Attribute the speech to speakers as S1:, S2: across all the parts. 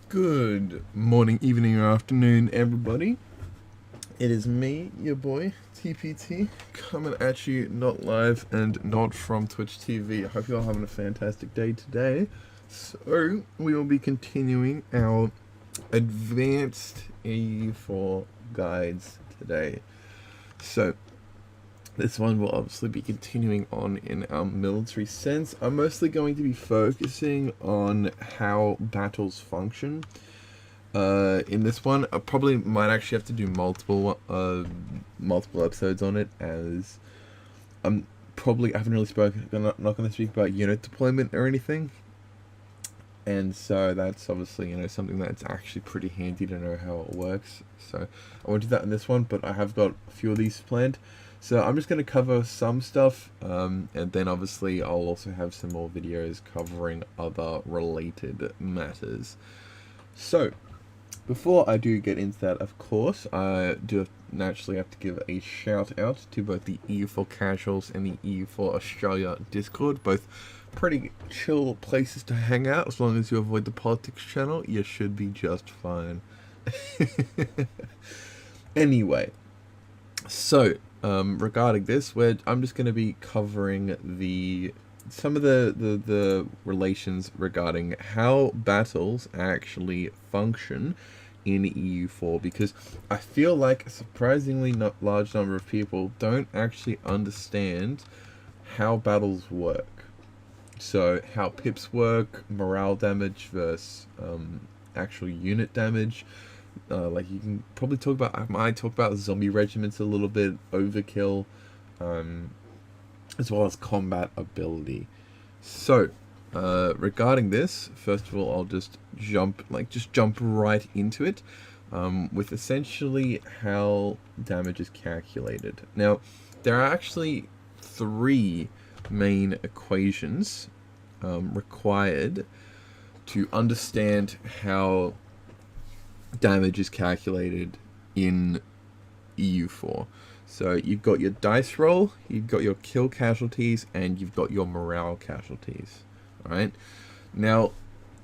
S1: Good morning, evening, or afternoon, everybody. It is me, your boy, TPT, coming at you not live and not from Twitch TV. I hope you're all having a fantastic day today. So, we will be continuing our advanced AE4 guides today. So, this one will obviously be continuing on in our military sense. I'm mostly going to be focusing on how battles function. In this one, I probably might actually have to do multiple episodes on it, as I haven't really spoken. I'm not going to speak about unit deployment or anything, and so that's obviously something that's actually pretty handy to know how it works. So I won't do that in this one, but I have got a few of these planned. So I'm just going to cover some stuff, and then obviously I'll also have some more videos covering other related matters. So, before I do get into that, of course, I do naturally have to give a shout out to both the EU4 Casuals and the EU4 Australia Discord, both pretty chill places to hang out. As long as you avoid the politics channel, you should be just fine. Anyway, so regarding this, I'm just going to be covering some of the relations regarding how battles actually function in EU4, because I feel like a surprisingly large number of people don't actually understand how battles work. So how pips work, morale damage versus actual unit damage. Like you can probably I might talk about zombie regiments a little bit, overkill, as well as combat ability. So, regarding this, first of all, I'll just jump right into it, with essentially how damage is calculated. Now, there are actually three main equations required to understand how damage is calculated in EU4. So you've got your dice roll, you've got your kill casualties, and you've got your morale casualties. Alright? Now,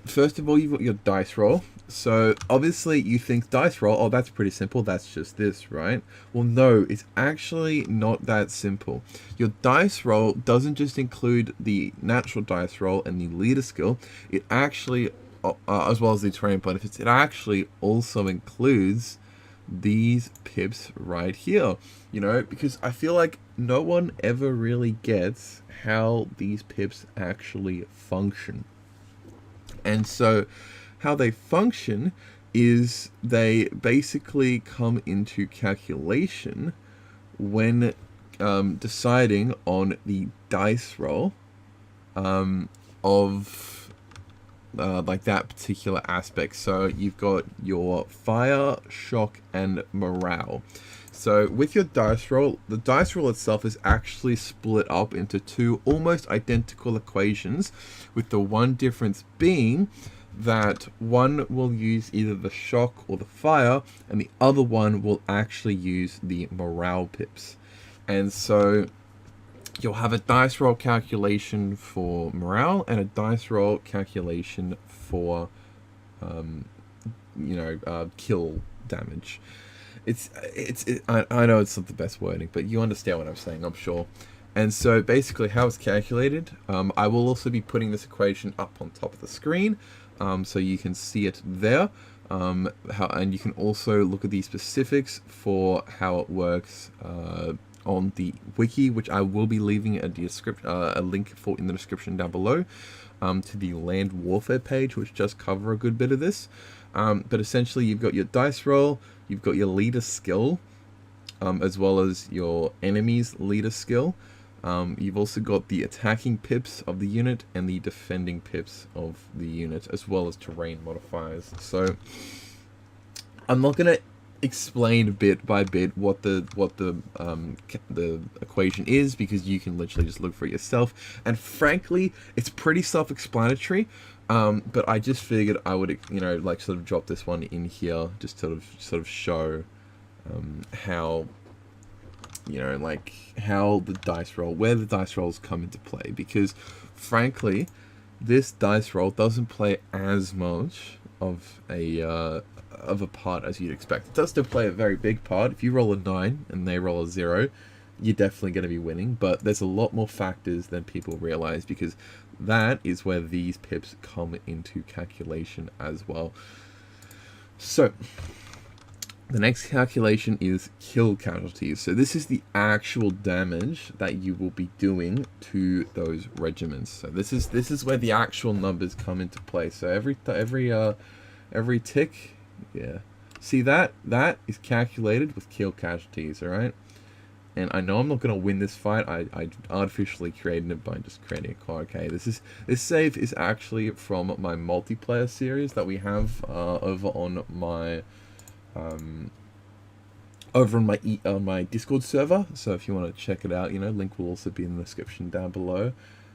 S1: first of all, you've got your dice roll. So obviously you think dice roll, oh, that's pretty simple, that's just this, right? Well, no, it's actually not that simple. Your dice roll doesn't just include the natural dice roll and the leader skill, it actually as well as the terrain benefits, it actually also includes these pips right here, because I feel like no one ever really gets how these pips actually function. And so how they function is they basically come into calculation when deciding on the dice roll of like that particular aspect. So you've got your fire, shock, and morale. So with your dice roll, the dice roll itself is actually split up into two almost identical equations, with the one difference being that one will use either the shock or the fire, and the other one will actually use the morale pips. And so you'll have a dice roll calculation for morale and a dice roll calculation for, kill damage. I know it's not the best wording, but you understand what I'm saying, I'm sure. And so basically how it's calculated, I will also be putting this equation up on top of the screen, so you can see it there. And you can also look at the specifics for how it works on the wiki, which I will be leaving a link for in the description down below, to the land warfare page, which does cover a good bit of this. But essentially you've got your dice roll, you've got your leader skill, as well as your enemy's leader skill. You've also got the attacking pips of the unit and the defending pips of the unit, as well as terrain modifiers. So I'm not going to explain bit by bit what the equation is, because you can literally just look for it yourself, and frankly it's pretty self-explanatory, but I just figured I would sort of drop this one in here, just sort of show how how the dice roll, where the dice rolls come into play, because frankly this dice roll doesn't play as much of a part as you'd expect. It does still play a very big part. If you roll a 9 and they roll a 0, you're definitely going to be winning, but there's a lot more factors than people realize, because that is where these pips come into calculation as well. So the next calculation is kill casualties. So this is the actual damage that you will be doing to those regiments. So this is where the actual numbers come into play. So every tick, yeah, see that is calculated with kill casualties. All right. And I know I'm not going to win this fight. I artificially created it by just creating a car. Okay, this save is actually from my multiplayer series that we have over on my my Discord server. So if you want to check it out, link will also be in the description down below.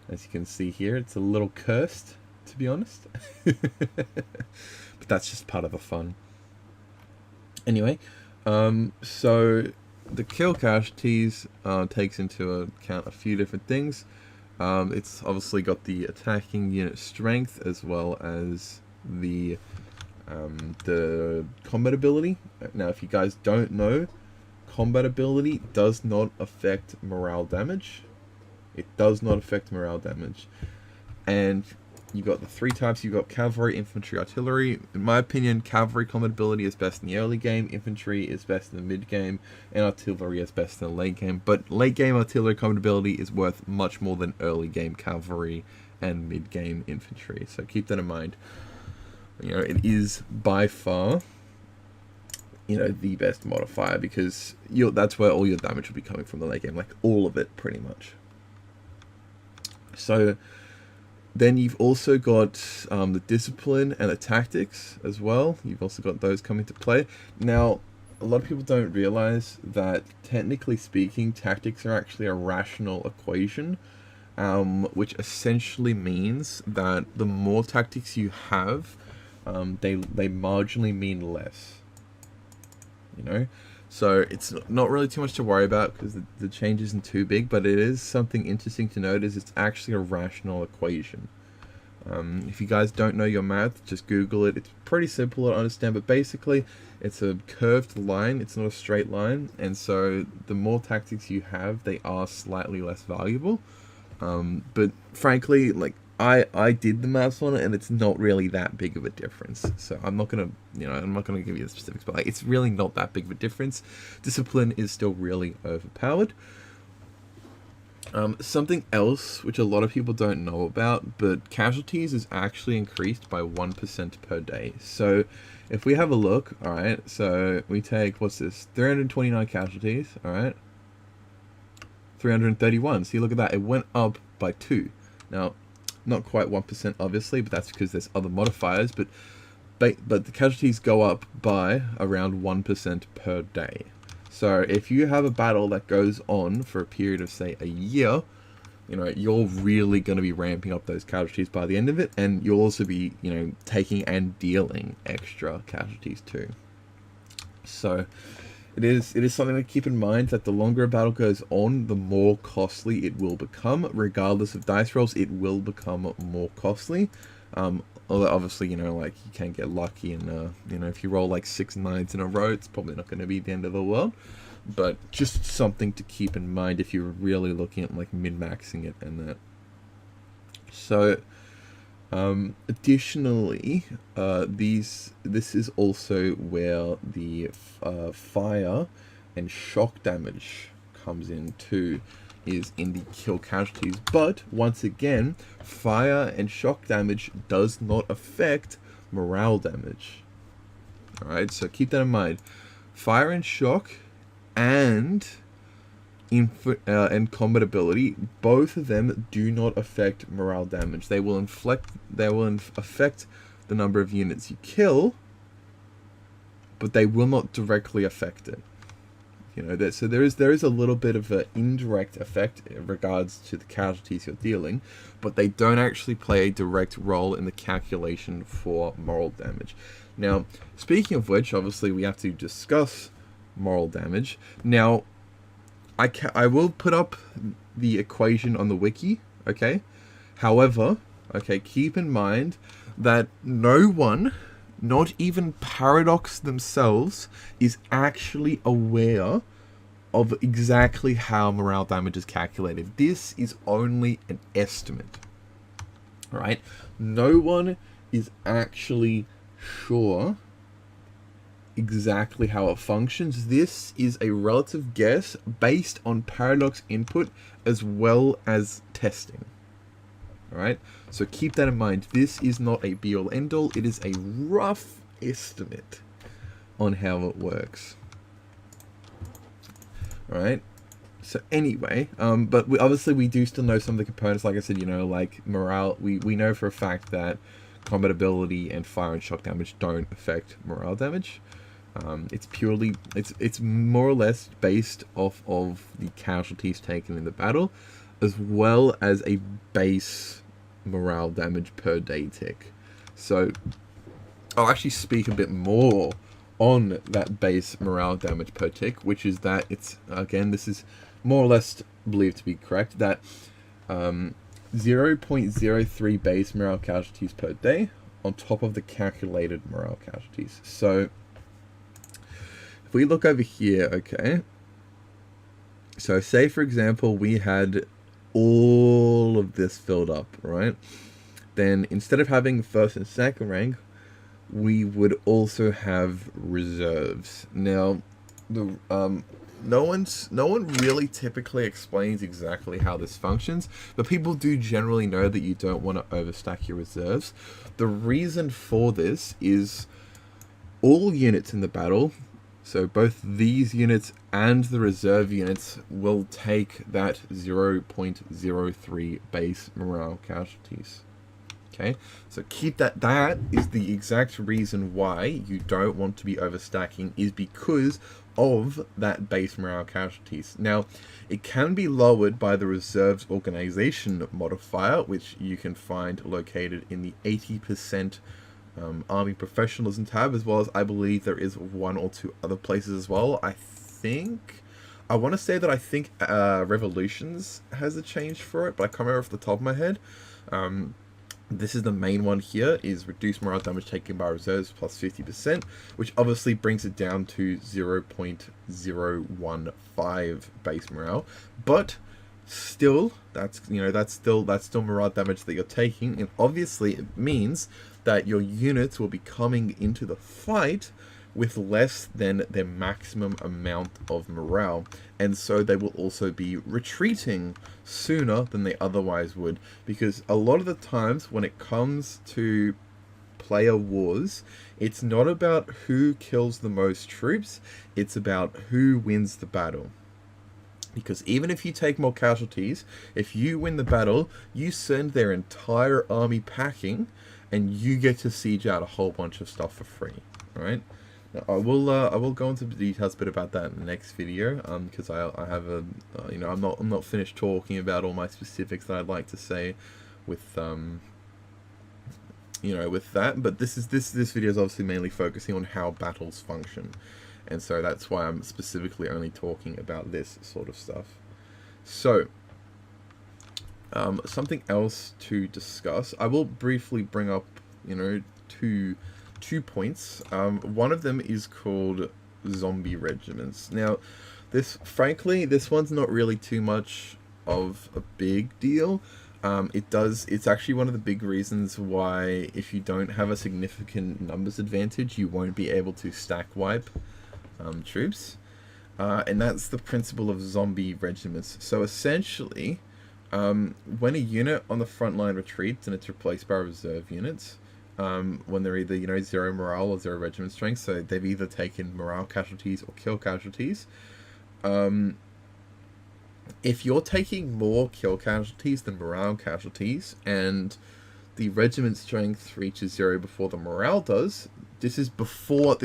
S1: As you can see here, it's a little cursed, to be honest, but that's just part of the fun. Anyway, so the kill casualties takes into account a few different things. It's obviously got the attacking unit strength as well as the combat ability. Now, if you guys don't know, combat ability does not affect morale damage. It does not affect morale damage. And you've got the 3 types. You've got cavalry, infantry, artillery. In my opinion, cavalry combat ability is best in the early game, infantry is best in the mid game, and artillery is best in the late game. But late game artillery combat ability is worth much more than early game cavalry and mid game infantry. So keep that in mind. It is by far, the best modifier, because that's where all your damage will be coming from the late game, like all of it pretty much. So then you've also got the discipline and the tactics as well. You've also got those coming to play. Now, a lot of people don't realize that, technically speaking, tactics are actually a rational equation, which essentially means that the more tactics you have, they marginally mean less. So it's not really too much to worry about, because the change isn't too big, but it is something interesting to note, is it's actually a rational equation. If you guys don't know your math, just Google it. It's pretty simple to understand, but basically it's a curved line, it's not a straight line, and so the more tactics you have, they are slightly less valuable. But frankly, like, I did the maths on it, and it's not really that big of a difference. So I'm not gonna give you the specifics, but it's really not that big of a difference. Discipline is still really overpowered. Something else which a lot of people don't know about, but casualties is actually increased by 1% per day. So if we have a look, all right, so we take, what's this, 329 casualties, all right, 331. See, look at that, it went up by 2. Now, not quite 1% obviously, but that's because there's other modifiers, but the casualties go up by around 1% per day. So if you have a battle that goes on for a period of, say, a year, you're really going to be ramping up those casualties by the end of it, and you'll also be, taking and dealing extra casualties too. So it is something to keep in mind, that the longer a battle goes on, the more costly it will become. Regardless of dice rolls, it will become more costly. Although obviously, like, you can get lucky, and if you roll like 6 9s in a row, it's probably not going to be the end of the world. But just something to keep in mind if you're really looking at like min-maxing it and that. So additionally, this is also where the fire and shock damage comes in too, is in the kill casualties. But once again, fire and shock damage does not affect morale damage. Alright, so keep that in mind. Fire and shock and combat ability, both of them do not affect morale damage. They will affect the number of units you kill, but they will not directly affect it. So there is a little bit of an indirect effect in regards to the casualties you're dealing, but they don't actually play a direct role in the calculation for moral damage. Now, speaking of which, obviously we have to discuss moral damage. Now, I will put up the equation on the wiki, okay? However, okay, keep in mind that no one not even Paradox themselves, is actually aware of exactly how morale damage is calculated. This is only an estimate. Right? No one is actually sure exactly how it functions. This is a relative guess based on Paradox input as well as testing. Alright, so keep that in mind. This is not a be-all end-all. It is a rough estimate on how it works. Alright, so anyway, but obviously we do still know some of the components. Like I said, you know, like morale, we know for a fact that combat ability and fire and shock damage don't affect morale damage. It's purely, it's more or less based off of the casualties taken in the battle, as well as a base morale damage per day tick. So I'll actually speak a bit more on that base morale damage per tick, which is that it's, again, this is more or less believed to be correct, that 0.03 base morale casualties per day on top of the calculated morale casualties. So if we look over here, okay, so say for example we had all of this filled up, right? Then instead of having first and second rank, we would also have reserves. Now, the no one really typically explains exactly how this functions, but people do generally know that you don't want to overstack your reserves. The reason for this is all units in the battle, so both these units and the reserve units, will take that 0.03 base morale casualties. Okay, so keep that. That is the exact reason why you don't want to be overstacking, is because of that base morale casualties. Now, it can be lowered by the reserves organization modifier, which you can find located in the 80% Army Professionalism tab, as well as I believe there is one or two other places as well. I want to say that I think Revolutions has a change for it, but I can't remember off the top of my head. This is the main one here, is reduce morale damage taken by reserves plus 50%, which obviously brings it down to 0.015 base morale. But still, that's still morale damage that you're taking, and obviously it means that your units will be coming into the fight with less than their maximum amount of morale, and so they will also be retreating sooner than they otherwise would, because a lot of the times when it comes to player wars, it's not about who kills the most troops, it's about who wins the battle. Because even if you take more casualties, if you win the battle, you send their entire army packing, and you get to siege out a whole bunch of stuff for free, right? Now, I will go into the details a bit about that in the next video, because I have a, I'm not finished talking about all my specifics that I'd like to say with with that. But this video is obviously mainly focusing on how battles function, and so that's why I'm specifically only talking about this sort of stuff. So, something else to discuss. I will briefly bring up, two points. One of them is called zombie regiments. Now, frankly, this one's not really too much of a big deal. It's actually one of the big reasons why, if you don't have a significant numbers advantage, you won't be able to stack wipe troops. And that's the principle of zombie regiments. So essentially, when a unit on the front line retreats and it's replaced by reserve units, when they're either, 0 morale or 0 regiment strength, so they've either taken morale casualties or kill casualties. If you're taking more kill casualties than morale casualties, and the regiment strength reaches 0 before the morale does, this is before the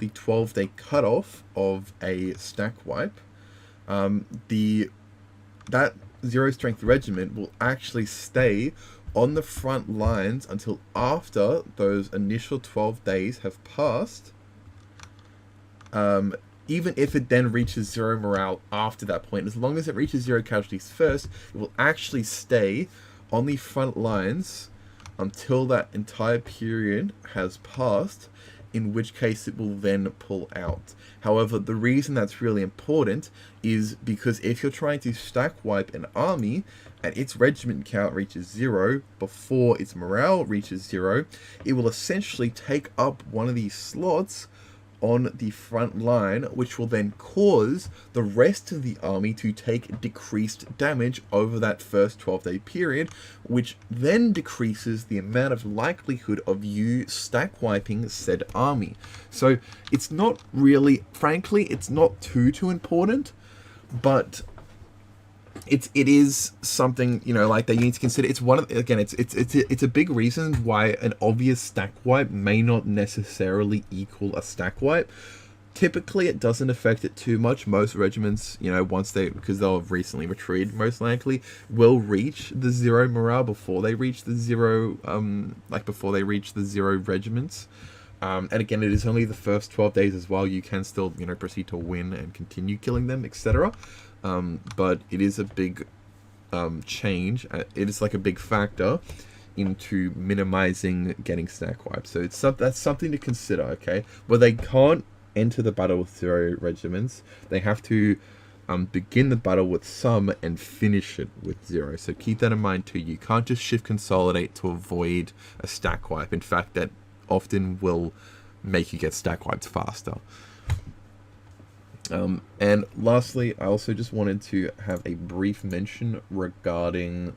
S1: 12-day cutoff of a stack wipe, that 0 strength regiment will actually stay on the front lines until after those initial 12 days have passed, even if it then reaches 0 morale after that point. As long as it reaches 0 casualties first, it will actually stay on the front lines until that entire period has passed, in which case it will then pull out. However, the reason that's really important is because if you're trying to stack wipe an army and its regiment count reaches 0 before its morale reaches 0, it will essentially take up one of these slots on the front line, which will then cause the rest of the army to take decreased damage over that first 12-day period, which then decreases the amount of likelihood of you stack wiping said army. So it's not really, frankly, it's not too important, but it is something, you know, like that you need to consider. It's one of, again, it's a big reason why an obvious stack wipe may not necessarily equal a stack wipe. Typically, it doesn't affect it too much. Most regiments, you know, once they, because they'll have recently retreated, most likely will reach the 0 morale before they reach the 0, before they reach the 0 regiments. And again, it is only the first 12 days as well. You can still, you know, proceed to win and continue killing them, etc. But it is a big change. It is like a big factor into minimizing getting stack wipes. So that's something to consider, okay? Well, they can't enter the battle with 0 regiments. They have to begin the battle with some and finish it with 0. So keep that in mind too. You can't just shift consolidate to avoid a stack wipe. In fact, that often will make you get stack wiped faster. And lastly, I also just wanted to have a brief mention regarding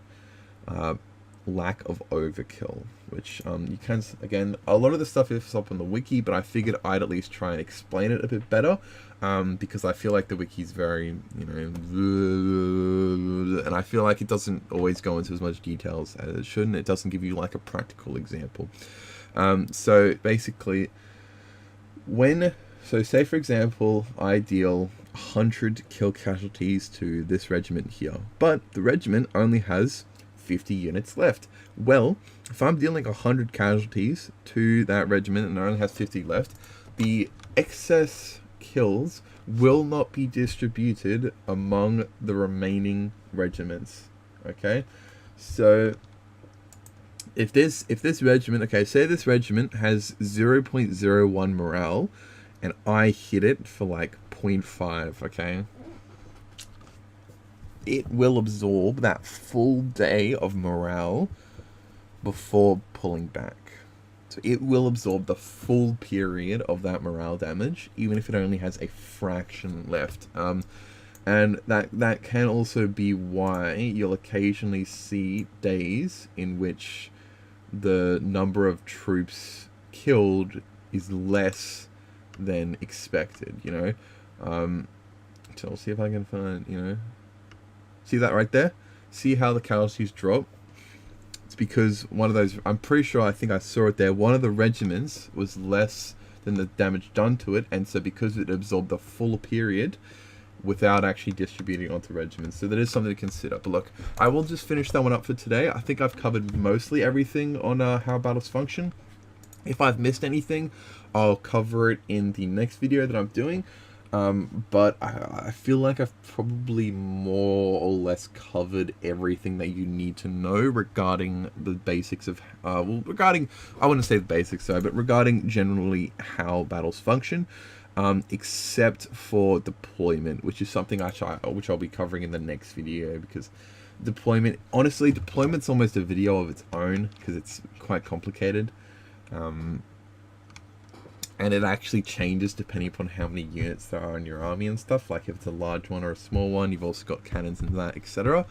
S1: lack of overkill, which you can, again, a lot of the stuff is up on the wiki, but I figured I'd at least try and explain it a bit better, because I feel like the wiki is very, you know, and I feel like it doesn't always go into as much details as it should, and it doesn't give you like a practical example. So basically, so say for example, I deal 100 kill casualties to this regiment here, but the regiment only has 50 units left. Well, if I'm dealing 100 casualties to that regiment and it only has 50 left, the excess kills will not be distributed among the remaining regiments. Okay, so if this regiment, okay, say this regiment has 0.01 morale, and I hit it for like 0.5, okay? It will absorb that full day of morale before pulling back. So it will absorb the full period of that morale damage, even if it only has a fraction left. And that can also be why you'll occasionally see days in which the number of troops killed is less than expected, you know. So I'll see if I can find, you know, see that right there? See how the casualties drop? It's because one of those, I'm pretty sure, I think I saw it there, one of the regiments was less than the damage done to it, and so because it absorbed the full period without actually distributing onto regiments. So that is something to consider. But look, I will just finish that one up for today. I think I've covered mostly everything on how battles function. If I've missed anything, I'll cover it in the next video that I'm doing. But I feel like I've probably more or less covered everything that you need to know regarding the basics of, I wouldn't say the basics though, but regarding generally how battles function, except for deployment, which is something which I'll be covering in the next video, because deployment, honestly, deployment's almost a video of its own, because it's quite complicated. And it actually changes depending upon how many units there are in your army and stuff. Like if it's a large one or a small one, you've also got cannons and that, etc.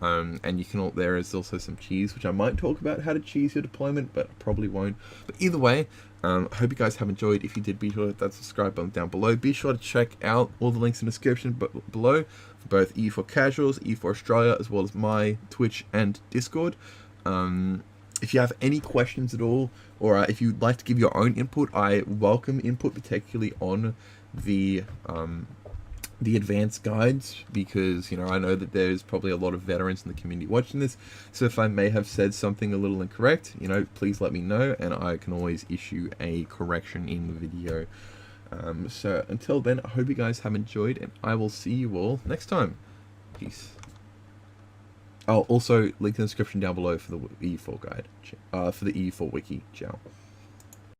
S1: And you can, there is also some cheese, which I might talk about how to cheese your deployment, but probably won't. But either way, I hope you guys have enjoyed. If you did, be sure to hit that subscribe button down below. Be sure to check out all the links in the description below for both E4 Casuals, E4 Australia, as well as my Twitch and Discord. If you have any questions at all, or if you'd like to give your own input, I welcome input, particularly on the advanced guides, because, you know, I know that there's probably a lot of veterans in the community watching this, so if I may have said something a little incorrect, you know, please let me know, and I can always issue a correction in the video. So until then, I hope you guys have enjoyed, and I will see you all next time. Peace. Oh, also link in the description down below for the EU4 guide, for the EU4 wiki. Ciao.